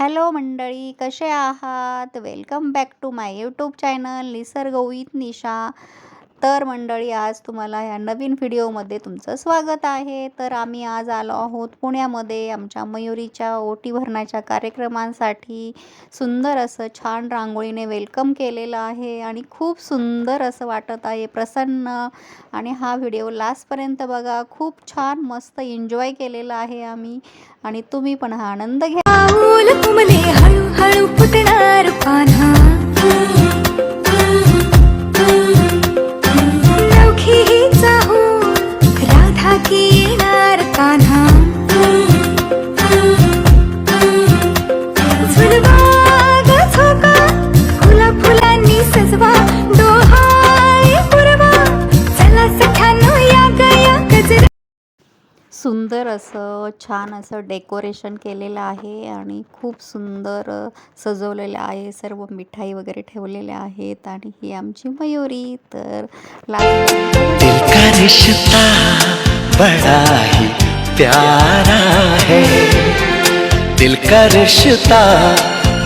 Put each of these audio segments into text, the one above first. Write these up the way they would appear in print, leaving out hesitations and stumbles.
Hello मंडळी, कसे आहात? Welcome back to my YouTube channel Nisarg with Nisha. तर मंडळी, आज तुम्हाला ह्या नवीन व्हिडिओमध्ये तुमचं स्वागत आहे. तर आम्ही आज आलो आहोत पुण्यामध्ये आमच्या मयुरीच्या ओटी भरण्याच्या कार्यक्रमांसाठी. सुंदर असं छान रांगोळीने वेलकम केलेलं आहे आणि खूप सुंदर असं वाटत आहे, प्रसन्न. आणि हा व्हिडिओ लास्टपर्यंत बघा, खूप छान मस्त एन्जॉय केलेला आहे आम्ही. आणि तुम्ही पण हा आनंद घ्या. पाऊल घुमले हळूहळू फुटणार पान्हा, नवखी ही चाहू राधा की येणार कान्हा. झुलवा ग झोका फुला फुलांनी सजवा, डोहाळे पुरवा चला सख्यानो या गया गजरा. सुंदर असं छान असं डेकोरेशन केलेलं आहे आणि खूप सुंदर सजवलेलं आहे. सर्व मिठाई वगैरे ठेवलेल्या आहेत आणि ही आमची मयुरी. तर दिल का रिश्ता बड़ा ही प्यारा है, दिल का रिश्ता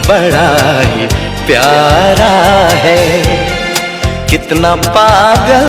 बड़ा ही प्यारा है, कितना पागल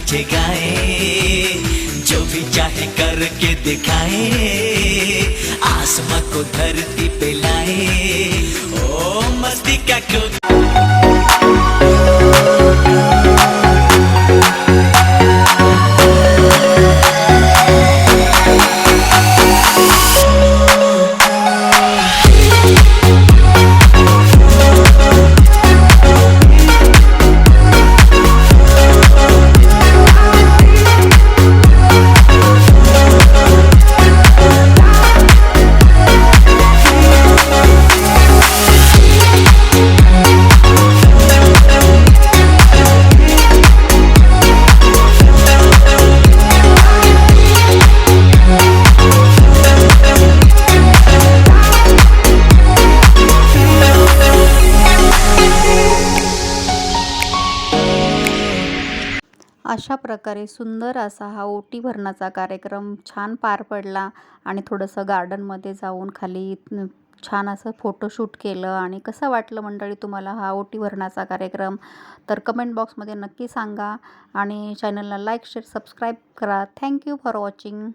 नाचे गाए, जो भी चाहे करके दिखाए, आसमां को धरती पे लाए, ओ मस्ती का खूब। अशा प्रकारे सुंदर असा हा ओटी भरण्याचा कार्यक्रम छान पार पडला आणि थोडंसं गार्डनमध्ये जाऊन खाली छान असं फोटोशूट केलं. आणि कसं वाटलं मंडळी तुम्हाला हा ओटी भरण्याचा कार्यक्रम, तर कमेंट बॉक्समध्ये नक्की सांगा आणि चॅनलला लाईक शेअर सबस्क्राईब करा. Thank you for watching.